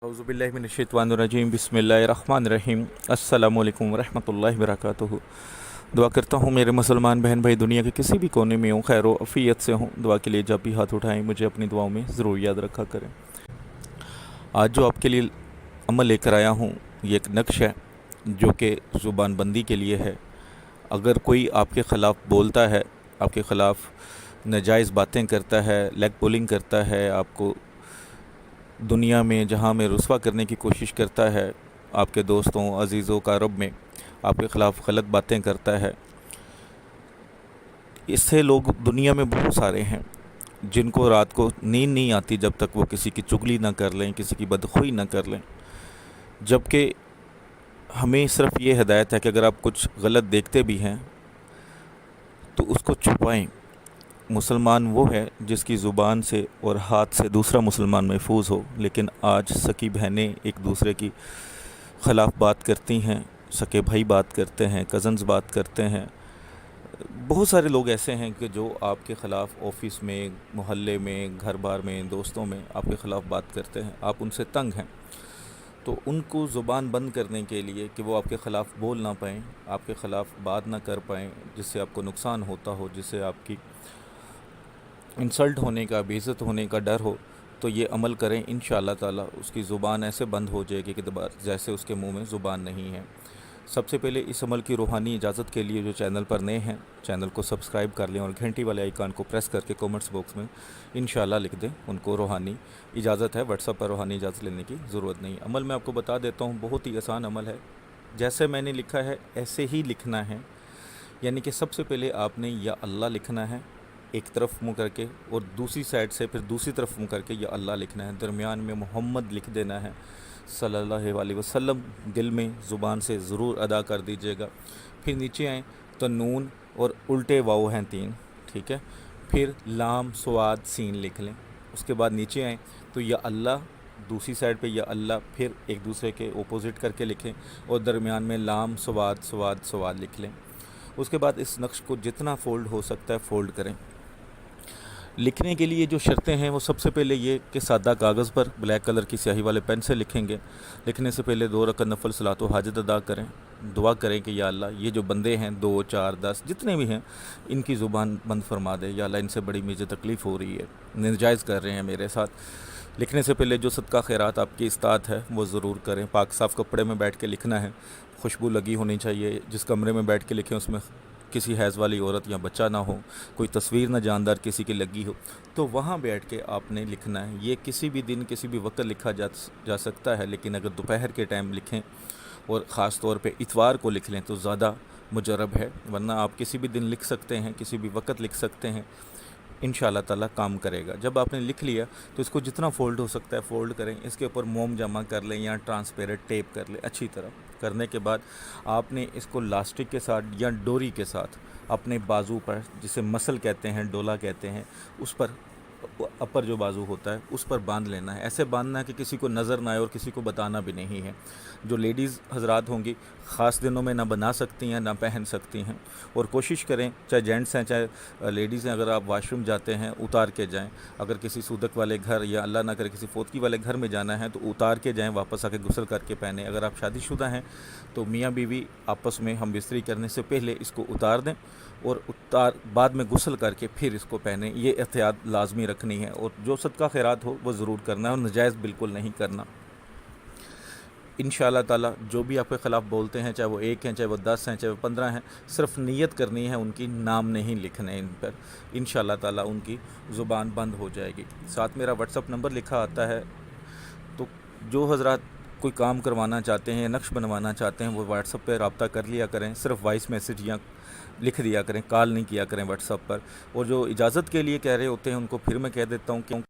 औज़ुबिल्लाहिमिनश्शैतानिर्रजीम बिस्मिल्लाहिर्रहमानिर्रहीम अस्सलामु अलैकुम वरहमतुल्लाहि वबरकातुहू। दुआ करता हूँ मेरे मुसलमान बहन भाई दुनिया के किसी भी कोने में हों, खैर व अफ़ियत से हों। दुआ के लिए जब भी हाथ उठाएं मुझे अपनी दुआओं में ज़रूर याद रखा करें। आज जो आपके लिए अमल लेकर आया हूँ ये एक नक्श है जो कि ज़ुबान बंदी के लिए है। अगर कोई आपके ख़िलाफ़ बोलता है, आपके ख़िलाफ़ नाजायज़ बातें करता है, लेग पुलिंग करता है, आपको दुनिया में जहाँ में रुस्वा करने की कोशिश करता है, आपके दोस्तों अजीज़ों कारब में आपके ख़िलाफ़ गलत बातें करता है, इससे लोग दुनिया में बहुत सारे हैं जिनको रात को नींद नहीं आती जब तक वो किसी की चुगली ना कर लें, किसी की बदखुई ना कर लें। जबकि हमें सिर्फ़ ये हिदायत है कि अगर आप कुछ गलत देखते भी हैं तो उसको छुपाएं। मुसलमान वो है जिसकी ज़ुबान से और हाथ से दूसरा मुसलमान महफूज हो, लेकिन आज सकी बहनें एक दूसरे की ख़िलाफ़ बात करती हैं, सके भाई बात करते हैं, कज़न्स बात करते हैं। बहुत सारे लोग ऐसे हैं कि जो आपके ख़िलाफ़ ऑफ़िस में, मोहल्ले में, घर बार में, दोस्तों में आपके ख़िलाफ़ बात करते हैं, आप उनसे तंग हैं। तो उनको ज़ुबान बंद करने के लिए कि वो आपके ख़िलाफ़ बोल ना पाएँ, आपके ख़िलाफ़ बात ना कर पाएँ, जिससे आपको नुकसान होता हो, जिससे आपकी इंसल्ट होने का, बेइज्जत होने का डर हो, तो ये अमल करें। इंशाअल्लाह ताला उसकी ज़ुबान ऐसे बंद हो जाएगी कि दोबारा जैसे उसके मुंह में ज़ुबान नहीं है। सबसे पहले इस अमल की रूहानी इजाज़त के लिए जो चैनल पर नए हैं, चैनल को सब्सक्राइब कर लें और घंटी वाले आइकन को प्रेस करके कमेंट्स बॉक्स में इंशाअल्लाह लिख दें। उनको रूहानी इजाज़त है, व्हाट्सएप पर रूहानी इजाज़त लेने की ज़रूरत नहीं। अमल मैं आपको बता देता हूँ, बहुत ही आसान अमल है। जैसे मैंने लिखा है ऐसे ही लिखना है। यानी कि सबसे पहले आपने या अल्लाह लिखना है एक तरफ मुँह करके, और दूसरी साइड से फिर दूसरी तरफ मुँह करके या अल्लाह लिखना है। दरमियान में मोहम्मद लिख देना है सल्लल्लाहु अलैहि वसल्लम, दिल में ज़ुबान से ज़रूर अदा कर दीजिएगा। फिर नीचे आएँ तो नून और उल्टे वाव हैं 3, ठीक है। फिर लाम स्वाद सीन लिख लें। उसके बाद नीचे आएँ तो या अल्लाह, दूसरी साइड पे या अल्लाह, फिर एक दूसरे के ओपोजिट करके लिखें और दरमियान में लाम स्वाद स्वाद स्वाद लिख लें। उसके बाद इस नक्श को जितना फ़ोल्ड हो सकता है फ़ोल्ड करें। लिखने के लिए जो शर्तें हैं वो सबसे पहले ये कि सादा कागज़ पर ब्लैक कलर की स्याही वाले पेन से लिखेंगे। लिखने से पहले 2 रकात नफल सलात व हाजत अदा करें। दुआ करें कि या अल्लाह ये जो बंदे हैं 2, 4, 10 जितने भी हैं इनकी ज़ुबान बंद फरमा दे। या अल्लाह इनसे बड़ी मुझे तकलीफ़ हो रही है, नाजायज़ कर रहे हैं मेरे साथ। लिखने से पहले जो सदका खैरात आपकी इस्तात है वो ज़रूर करें। पाक साफ़ कपड़े में बैठ के लिखना है, खुशबू लगी होनी चाहिए। जिस कमरे में बैठ के लिखें उसमें किसी हैज़ वाली औरत या बच्चा ना हो, कोई तस्वीर ना जानदार किसी की लगी हो, तो वहाँ बैठ के आपने लिखना है। ये किसी भी दिन किसी भी वक्त लिखा जा सकता है, लेकिन अगर दोपहर के टाइम लिखें और ख़ास तौर पे इतवार को लिख लें तो ज़्यादा मुजरब है। वरना आप किसी भी दिन लिख सकते हैं, किसी भी वक्त लिख सकते हैं, इंशाअल्लाह ताला काम करेगा। जब आपने लिख लिया तो इसको जितना फ़ोल्ड हो सकता है फ़ोल्ड करें। इसके ऊपर मोम जमा कर लें या ट्रांसपेरेंट टेप कर लें अच्छी तरह। करने के बाद आपने इसको लास्टिक के साथ या डोरी के साथ अपने बाजू पर, जिसे मसल कहते हैं, डोला कहते हैं, उस पर, अपर जो बाजू होता है उस पर बांध लेना है। ऐसे बांधना है कि किसी को नज़र ना आए और किसी को बताना भी नहीं है। जो लेडीज़ हजरात होंगी ख़ास दिनों में ना बना सकती हैं ना पहन सकती हैं। और कोशिश करें, चाहे जेंट्स हैं चाहे लेडीज़ हैं, अगर आप वाशरूम जाते हैं उतार के जाएं। अगर किसी सूदक वाले घर या अल्लाह ना करे किसी फोतकी वाले घर में जाना है तो उतार के जाएं, वापस आके गुस्ल करके पहने। अगर आप शादीशुदा हैं तो मियाँ बीवी आपस में हम बिस्तरी करने से पहले इसको उतार दें और बाद में गुस्ल करके फिर इसको पहने। ये एहतियात लाजमी रखनी है। और जो सदका खैरात हो वो ज़रूर करना है और नजायज़ बिल्कुल नहीं करना। इंशाअल्लाह ताला जो भी आपके ख़िलाफ़ बोलते हैं, चाहे वो 1 हैं, चाहे वो 10 हैं, चाहे वो 15 हैं, सिर्फ नीयत करनी है, उनकी नाम नहीं लिखने इन पर। इंशाअल्लाह ताला उनकी ज़ुबान बंद हो जाएगी। साथ मेरा व्हाट्सअप नंबर लिखा आता है, तो जो हज़रात कोई काम करवाना चाहते हैं या नक्श बनवाना चाहते हैं वो व्हाट्सअप पर रब्ता कर लिया करें। सिर्फ वॉइस मैसेज या लिख दिया करें, कॉल नहीं किया करें व्हाट्सअप पर। और जो इजाज़त के लिए कह रहे होते हैं उनको फिर मैं कह देता हूँ कि